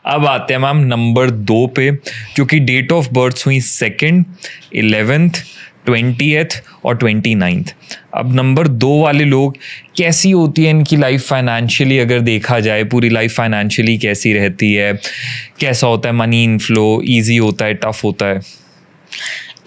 अब आते हैं मैम नंबर 2 पे, जो कि डेट ऑफ बर्थ हुई 2nd, 11th, 20th और 29th। अब नंबर 2 वाले लोग, कैसी होती है इनकी लाइफ फाइनेंशियली, अगर देखा जाए पूरी लाइफ फाइनेंशियली कैसी रहती है, कैसा होता है मनी इनफ्लो, ईजी होता है, टफ होता है?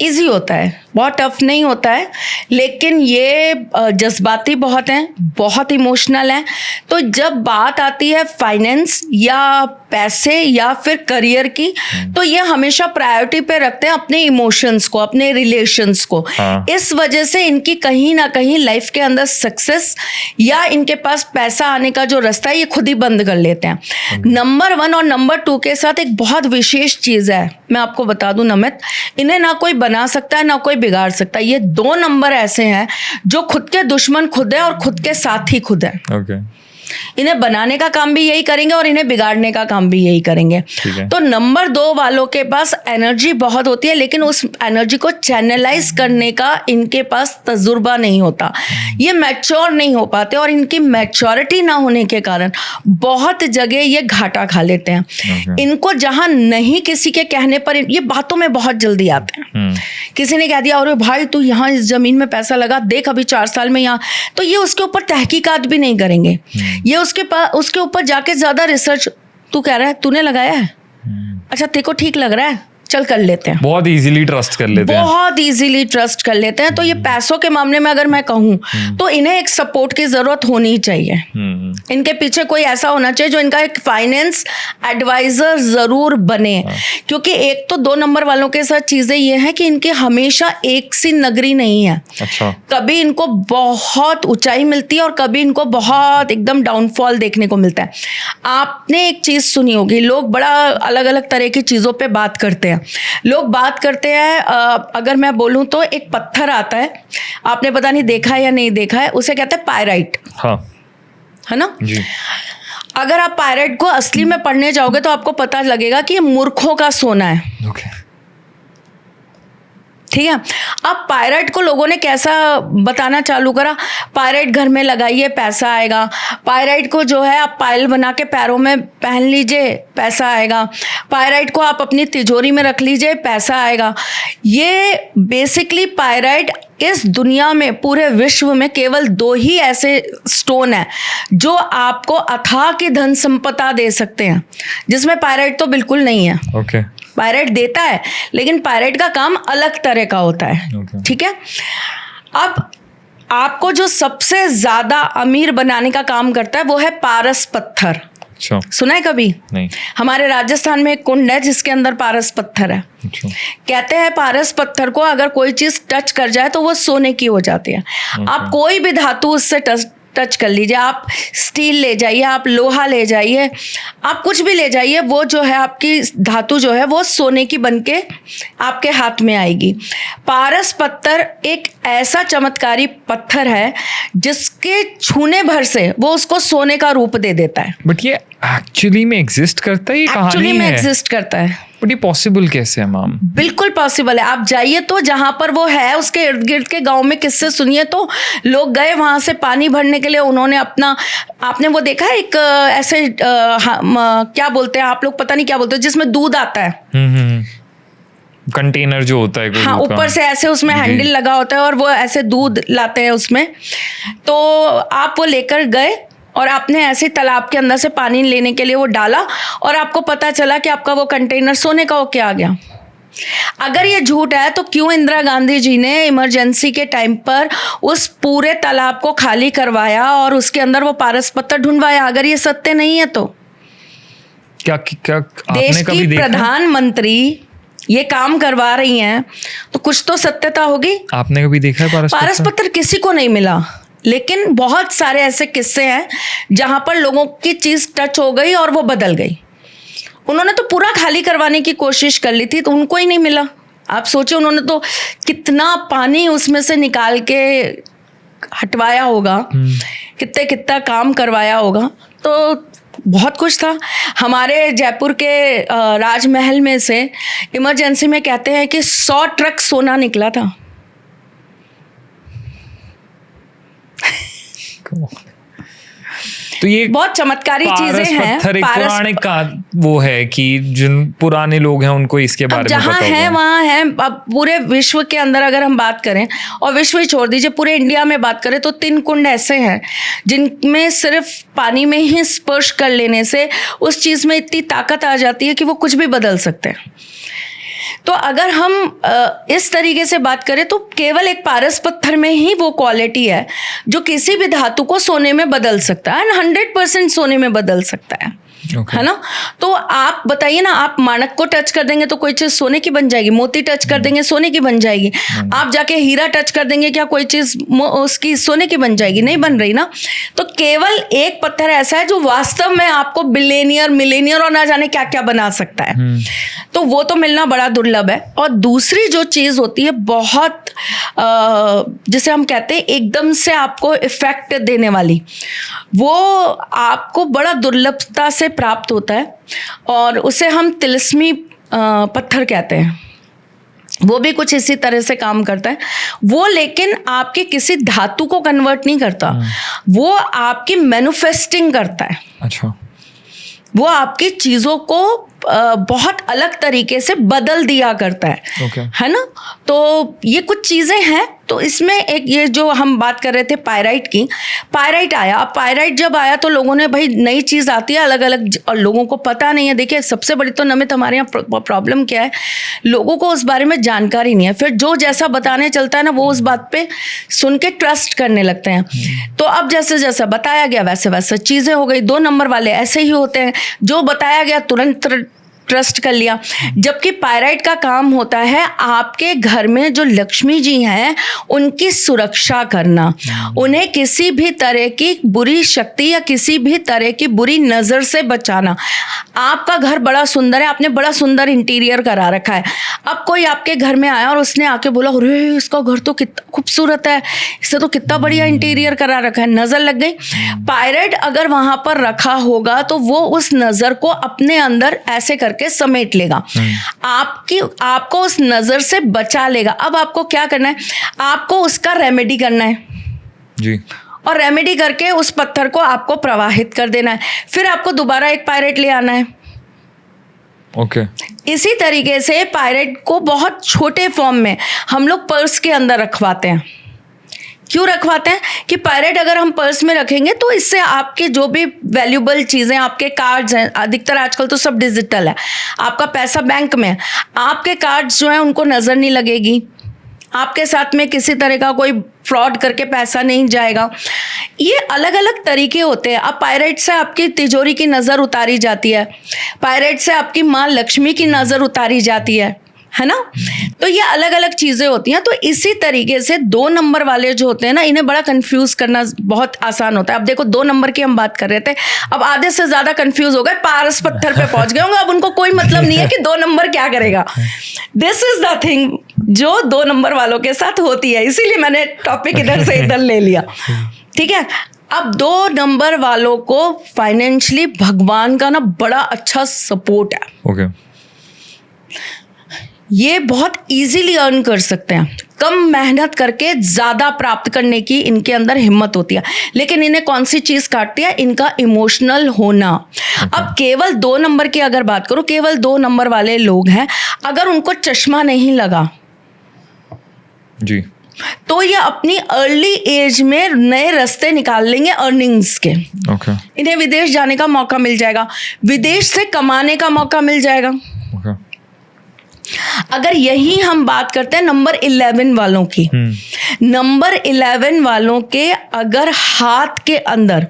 इजी होता है, बहुत टफ नहीं होता है, लेकिन ये जज्बाती बहुत हैं, बहुत इमोशनल हैं। तो जब बात आती है फाइनेंस या पैसे या फिर करियर की, तो ये हमेशा प्रायोरिटी पे रखते हैं अपने इमोशंस को, अपने रिलेशंस को। इस वजह से इनकी कहीं ना कहीं लाइफ के अंदर सक्सेस या इनके पास पैसा आने का जो रास्ता है ये खुद ही बंद कर लेते हैं। नंबर 1 और नंबर 2 के साथ एक बहुत विशेष चीज़ है, मैं आपको बता दूं नमित, इन्हें ना कोई बना सकता है ना कोई बिगाड़ सकता है। ये 2 नंबर ऐसे हैं जो खुद के दुश्मन खुद है और खुद के साथ ही खुद है। इन्हें बनाने का काम भी यही करेंगे और इन्हें बिगाड़ने का काम भी यही करेंगे। तो नंबर 2 वालों के पास एनर्जी बहुत होती है, लेकिन उस एनर्जी को चैनलाइज करने का इनके पास तजुर्बा नहीं होता, ये मैच्योर नहीं हो पाते, और इनकी मैच्योरिटी ना होने के कारण बहुत जगह ये घाटा खा लेते हैं। इनको जहां नहीं किसी के कहने पर ये बातों में बहुत जल्दी आते हैं। किसी ने कह दिया अरे भाई तू यहाँ इस जमीन में पैसा लगा, देख अभी 4 साल में यहाँ, तो ये उसके ऊपर तहकीकात भी नहीं करेंगे। ये उसके ऊपर जाके ज्यादा रिसर्च, तू कह रहा है तूने लगाया है, अच्छा तेरे को ठीक लग रहा है, चल कर लेते हैं। बहुत इजीली ट्रस्ट कर लेते हैं, बहुत इजीली ट्रस्ट कर लेते हैं। तो ये पैसों के मामले में अगर मैं कहूँ तो इन्हें एक सपोर्ट की जरूरत होनी चाहिए। इनके पीछे कोई ऐसा होना चाहिए जो इनका एक फाइनेंस एडवाइजर जरूर बने, क्योंकि एक तो 2 नंबर वालों के साथ चीजें ये हैं कि इनके हमेशा एक सी नगरी नहीं है। अच्छा। कभी इनको बहुत ऊंचाई मिलती है और कभी इनको बहुत एकदम डाउनफॉल देखने को मिलता है। आपने एक चीज सुनी होगी, लोग बड़ा अलग अलग तरह की चीजों पे बात करते हैं। लोग बात करते हैं, अगर मैं बोलूं तो एक पत्थर आता है, आपने पता नहीं देखा है या नहीं देखा है, उसे कहते हैं पायराइट। हाँ, है ना जी। अगर आप पायराइट को असली में पढ़ने जाओगे तो आपको पता लगेगा कि ये मूर्खों का सोना है। ठीक है। अब पायराइट को लोगों ने कैसा बताना चालू करा, पायराइट घर में लगाइए पैसा आएगा, पायराइट को जो है आप पायल बना के पैरों में पहन लीजिए पैसा आएगा, पायराइट को आप अपनी तिजोरी में रख लीजिए पैसा आएगा। ये बेसिकली पायराइट इस दुनिया में, पूरे विश्व में केवल 2 ही ऐसे स्टोन हैं जो आपको अथाह की धन संपदा दे सकते हैं, जिसमें पायराइट तो बिल्कुल नहीं है। ओके। पायराइट देता है, लेकिन पायराइट का काम अलग तरह का होता है। ठीक है। अब आपको जो सबसे ज्यादा अमीर बनाने का काम करता है वो है पारस पत्थर। अच्छा। सुना है कभी? नहीं। हमारे राजस्थान में एक कुंड है जिसके अंदर पारस पत्थर है। अच्छा। कहते हैं पारस पत्थर को अगर कोई चीज टच कर जाए तो वो सोने की हो जाती है। आप कोई भी धातु उससे टच कर लीजिए, आप स्टील ले जाइए, आप लोहा ले जाइए, आप कुछ भी ले जाइए, वो जो है आपकी धातु जो है वो सोने की बनके आपके हाथ में आएगी। पारस पत्थर एक ऐसा चमत्कारी पत्थर है जिसके छूने भर से वो उसको सोने का रूप दे देता है। बट ये एक्चुअली में एग्जिस्ट करता है, ये कहानी है? एक्चुअली में एग्जिस्ट करता है। बट ये पॉसिबल कैसे है मैम? बिल्कुल पॉसिबल है। आप जाइए तो जहां पर वो है उसके इर्द गिर्द के गांव में किससे सुनिए तो लोग गए वहां से पानी भरने के लिए, उन्होंने अपना, आपने वो देखा है एक ऐसे क्या बोलते हैं आप लोग, पता नहीं क्या बोलते हैं, जिसमें दूध आता है, कंटेनर जो होता है, हाँ, ऊपर से ऐसे उसमें हैंडल लगा होता है और वो ऐसे दूध लाते हैं उसमें। तो आप वो लेकर गए और आपने ऐसे तालाब के अंदर से पानी लेने के लिए वो डाला और आपको पता चला कि आपका वो कंटेनर सोने का होके आ गया। अगर ये झूठ है तो क्यों इंदिरा गांधी जी ने इमरजेंसी के टाइम पर उस पूरे तालाब को खाली करवाया और उसके अंदर वो पारस पत्थर ढूंढवाया? अगर ये सत्य नहीं है तो क्या आपने देश कभी की प्रधानमंत्री ये काम करवा रही हैं तो कुछ तो सत्यता होगी। आपने कभी देखा है पारस पत्थर? किसी को नहीं मिला, लेकिन बहुत सारे ऐसे किस्से हैं जहां पर लोगों की चीज टच हो गई और वो बदल गई। उन्होंने तो पूरा खाली करवाने की कोशिश कर ली थी तो उनको ही नहीं मिला। आप सोचिए उन्होंने तो कितना पानी उसमें से निकाल के हटवाया होगा, कितना काम करवाया होगा, तो बहुत कुछ था। हमारे जयपुर के राजमहल में से इमरजेंसी में कहते हैं कि 100 ट्रक सोना निकला था। तो ये बहुत चमत्कारी चीजें हैं। पत्थर एक पुराने का वो है कि जिन पुराने लोग हैं उनको इसके बारे में जहाँ पता है होगा। वहाँ है। अब पूरे विश्व के अंदर अगर हम बात करें, और विश्व ही छोड़ दीजिए, पूरे इंडिया में बात करें तो 3 कुंड ऐसे हैं जिनमें सिर्फ पानी में ही स्पर्श कर लेने से उस चीज में इतनी ताकत आ जाती है कि वो कुछ भी बदल सकते हैं। तो अगर हम इस तरीके से बात करें तो केवल एक पारस पत्थर में ही वो क्वालिटी है जो किसी भी धातु को सोने में बदल सकता है, 100% सोने में बदल सकता है। है ना? तो आप बताइए ना, आप मानक को टच कर देंगे तो कोई चीज सोने की बन जाएगी, मोती टच कर देंगे सोने की बन जाएगी, आप जाके हीरा टच कर देंगे, क्या कोई चीज उसकी सोने की बन जाएगी? नहीं बन रही ना। तो केवल एक पत्थर ऐसा है जो वास्तव में आपको बिलियनियर, मिलेनियर और ना जाने क्या क्या बना सकता है। तो वो तो मिलना बड़ा दुर्लभ है। और दूसरी जो चीज होती है बहुत जिसे हम कहते हैं एकदम से आपको इफेक्ट देने वाली, वो आपको बड़ा दुर्लभता से प्राप्त होता है और उसे हम तिलिस्मी पत्थर कहते हैं। वो भी कुछ इसी तरह से काम करता है वो, लेकिन आपके किसी धातु को कन्वर्ट नहीं करता, वो आपकी मैन्युफेस्टिंग करता है। अच्छा। वो आपकी चीजों को बहुत अलग तरीके से बदल दिया करता है। Okay. है ना? तो ये कुछ चीजें हैं। तो इसमें एक ये जो हम बात कर रहे थे पायराइट की, पायराइट आया। अब पायराइट जब आया तो लोगों ने, भाई नई चीज आती है अलग अलग और लोगों को पता नहीं है। देखिए सबसे बड़ी तो नमित हमारे यहाँ प्रॉब्लम क्या है, लोगों को उस बारे में जानकारी नहीं है। फिर जो जैसा बताने चलता है ना, वो उस बात पे सुन के ट्रस्ट करने लगते हैं। तो अब जैसे जैसा बताया गया वैसे वैसे चीजें हो गई। 2 नंबर वाले ऐसे ही होते हैं, जो बताया गया तुरंत ट्रस्ट कर लिया। जबकि पायराइट का काम होता है आपके घर में जो लक्ष्मी जी हैं उनकी सुरक्षा करना, उन्हें किसी भी तरह की बुरी शक्ति या किसी भी तरह की बुरी नज़र से बचाना। आपका घर बड़ा सुंदर है, आपने बड़ा सुंदर इंटीरियर करा रखा है, अब कोई आपके घर में आया और उसने आके बोला अरे इसका घर तो कितना खूबसूरत है, इससे तो कितना बढ़िया इंटीरियर करा रखा है, नज़र लग गई। पायराइट अगर वहाँ पर रखा होगा तो वो उस नज़र को अपने अंदर ऐसे करके समेट लेगा, आपको उस नजर से बचा लेगा। अब आपको क्या करना है, आपको उसका रेमेडी करना है जी, और रेमेडी करके उस पत्थर को आपको प्रवाहित कर देना है। फिर आपको दोबारा एक पायराइट ले आना है। ओके। इसी तरीके से पायराइट को बहुत छोटे फॉर्म में हम लोग पर्स के अंदर रखवाते हैं। क्यों रखवाते हैं कि पायराइट अगर हम पर्स में रखेंगे तो इससे आपके जो भी वैल्यूबल चीज़ें, आपके कार्ड्स हैं, अधिकतर आजकल तो सब डिजिटल है, आपका पैसा बैंक में है, आपके कार्ड्स जो हैं उनको नज़र नहीं लगेगी, आपके साथ में किसी तरह का कोई फ्रॉड करके पैसा नहीं जाएगा। ये अलग अलग तरीके होते हैं। अब पायराइट से आपकी तिजोरी की नज़र उतारी जाती है, पायराइट से आपकी माँ लक्ष्मी की नज़र उतारी जाती है ना? तो ये अलग अलग चीज़ें होती हैं। तो इसी तरीके से 2 नंबर वाले जो होते हैं ना, इन्हें बड़ा कंफ्यूज करना बहुत आसान होता है। अब देखो 2 नंबर की हम बात कर रहे थे, अब आधे से ज़्यादा कंफ्यूज हो गए, पारस पत्थर पे पहुंच गए होंगे, अब उनको कोई मतलब नहीं है कि 2 नंबर क्या करेगा। दिस इज द थिंग जो 2 नंबर वालों के साथ होती है, इसीलिए मैंने टॉपिक इधर से इधर ले लिया। ठीक है, अब 2 नंबर वालों को फाइनेंशियली भगवान का ना बड़ा अच्छा सपोर्ट है। ओके। ये बहुत इजीली अर्न कर सकते हैं, कम मेहनत करके ज़्यादा प्राप्त करने की इनके अंदर हिम्मत होती है। लेकिन इन्हें कौन सी चीज़ काटती है, इनका इमोशनल होना। अब केवल 2 नंबर की अगर बात करूँ, केवल 2 नंबर वाले लोग हैं, अगर उनको चश्मा नहीं लगा जी, तो ये अपनी अर्ली एज में नए रास्ते निकाल लेंगे अर्निंग्स के। ओके। इन्हें विदेश जाने का मौका मिल जाएगा, विदेश से कमाने का मौका मिल जाएगा। ओके। अगर यही हम बात करते हैं नंबर 11 वालों की, नंबर 11 वालों के अगर हाथ के अंदर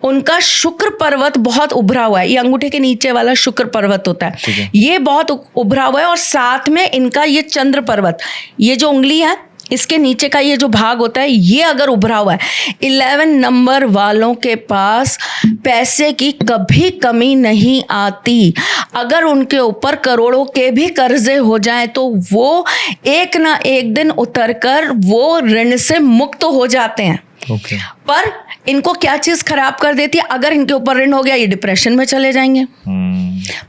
उनका शुक्र पर्वत बहुत उभरा हुआ है, ये अंगूठे के नीचे वाला शुक्र पर्वत होता है, ये बहुत उभरा हुआ है, और साथ में इनका ये चंद्र पर्वत, ये जो उंगली है इसके नीचे का ये जो भाग होता है, ये अगर उभरा हुआ है, 11 नंबर वालों के पास पैसे की कभी कमी नहीं आती। अगर उनके ऊपर करोड़ों के भी कर्जे हो जाएं तो वो एक ना एक दिन उतरकर वो ऋण से मुक्त हो जाते हैं। ओके। पर इनको क्या चीज खराब कर देती है, अगर इनके ऊपर ऋण हो गया ये डिप्रेशन में चले जाएंगे,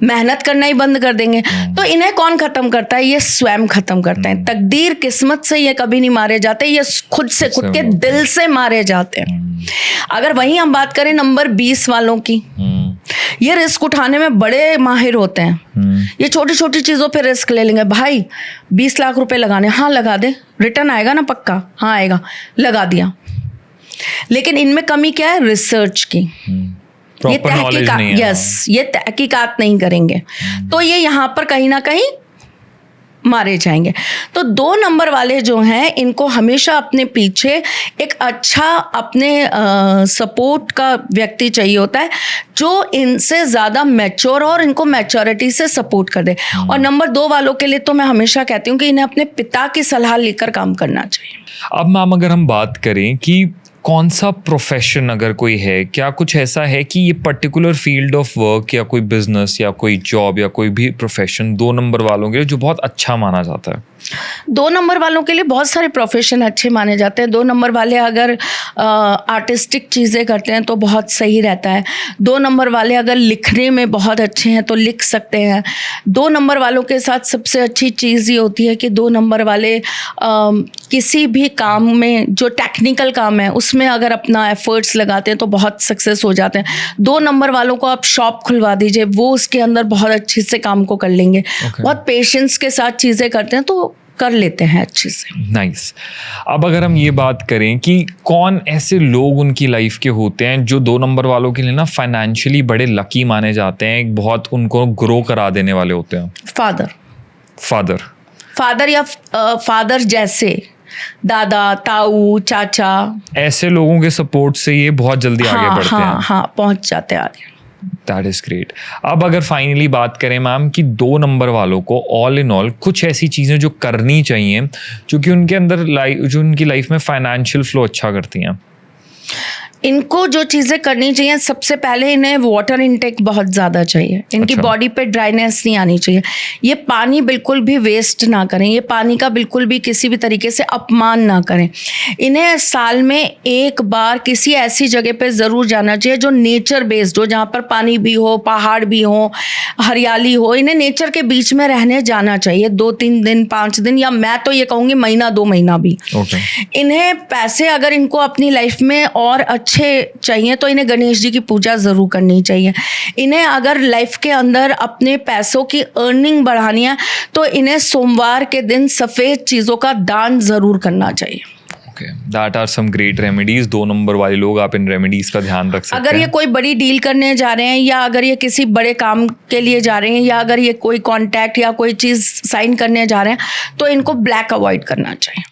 मेहनत करना ही बंद कर देंगे। तो इन्हें कौन खत्म करता है? ये स्वयं खत्म करते हैं। तकदीर किस्मत से ये कभी नहीं मारे जाते, ये खुद से, खुद के दिल से मारे जाते हैं। अगर वहीं हम बात करें नंबर 20 वालों की, ये रिस्क उठाने में बड़े माहिर होते हैं। ये छोटी छोटी चीजों पे रिस्क ले लेंगे। भाई 20 लाख रुपए लगाने, हाँ लगा दे, रिटर्न आएगा ना पक्का, हाँ आएगा, लगा दिया। लेकिन इनमें कमी क्या है? रिसर्च की। ये तहकीकात, यस, ये तहकीकात नहीं करेंगे तो ये यहाँ पर कहीं ना कहीं मारे जाएंगे। तो 2 नंबर वाले जो हैं इनको हमेशा अपने पीछे एक अच्छा अपने सपोर्ट का व्यक्ति चाहिए होता है जो इनसे ज़्यादा मैच्योर और इनको मैच्योरिटी से सपोर्ट कर दे। और नंबर 2 वालों के लिए तो मैं हमेशा कहती हूँ कि इन्हें अपने पिता की सलाह लेकर काम करना चाहिए। अब मैम अगर हम बात करें कि कौन सा प्रोफेशन अगर कोई है, क्या कुछ ऐसा है कि ये पर्टिकुलर फील्ड ऑफ वर्क या कोई बिजनेस या कोई जॉब या कोई भी प्रोफेशन 2 नंबर वालों के लिए जो बहुत अच्छा माना जाता है? 2 नंबर वालों के लिए बहुत सारे प्रोफेशन अच्छे माने जाते हैं। 2 नंबर वाले अगर आर्टिस्टिक चीज़ें करते हैं तो बहुत सही रहता है। 2 नंबर वाले अगर लिखने में बहुत अच्छे हैं तो लिख सकते हैं। 2 नंबर वालों के साथ सबसे अच्छी चीज़ ये होती है कि 2 नंबर वाले किसी भी काम में, जो टेक्निकल काम है उसमें अगर अपना एफर्ट्स लगाते हैं तो बहुत सक्सेस हो जाते हैं। 2 नंबर वालों को आप शॉप खुलवा दीजिए, वो उसके अंदर बहुत अच्छे से काम को कर लेंगे। बहुत पेशेंस के साथ चीज़ें करते हैं तो कर लेते हैं अच्छे से। नाइस। अब अगर हम ये बात करें कि कौन ऐसे लोग उनकी लाइफ के होते हैं जो 2 नंबर वालों के लिए ना फाइनेंशियली बड़े लकी माने जाते हैं, बहुत उनको ग्रो करा देने वाले होते हैं? फादर या फादर जैसे दादा, ताऊ, चाचा, ऐसे लोगों के सपोर्ट से ये बहुत जल्दी आगे बढ़ते हैं। हाँ, पहुंच जाते हैं आगे। That is great. अब अगर फाइनली बात करें मैम कि 2 नंबर वालों को ऑल इन ऑल कुछ ऐसी चीज़ें जो करनी चाहिए जो कि उनके अंदर जो उनकी लाइफ में फाइनेंशियल फ्लो अच्छा करती हैं, इनको जो चीज़ें करनी चाहिए, सबसे पहले इन्हें वाटर इनटेक बहुत ज़्यादा चाहिए। इनकी बॉडी पे ड्राइनेस नहीं आनी चाहिए। ये पानी बिल्कुल भी वेस्ट ना करें, ये पानी का बिल्कुल भी किसी भी तरीके से अपमान ना करें। इन्हें साल में एक बार किसी ऐसी जगह पे ज़रूर जाना चाहिए जो नेचर बेस्ड हो, जहाँ पर पानी भी हो, पहाड़ भी हो, हरियाली हो। इन्हें नेचर के बीच में रहने जाना चाहिए 2-3 दिन, 5 दिन, या मैं तो ये कहूँगी महीना 2 महीना भी। इन्हें पैसे अगर इनको अपनी लाइफ में और अच्छे चाहिए तो इन्हें गणेश जी की पूजा ज़रूर करनी चाहिए। इन्हें अगर लाइफ के अंदर अपने पैसों की अर्निंग बढ़ानी है तो इन्हें सोमवार के दिन सफ़ेद चीज़ों का दान ज़रूर करना चाहिए। That are some great remedies। 2 number वाले लोग आप इन रेमेडीज का ध्यान रख सकते हैं। अगर ये कोई बड़ी डील करने जा रहे हैं, या अगर ये किसी बड़े काम के लिए जा रहे हैं, या अगर ये कोई कॉन्टैक्ट या कोई चीज़ साइन करने जा रहे हैं तो इनको ब्लैक अवॉइड करना चाहिए।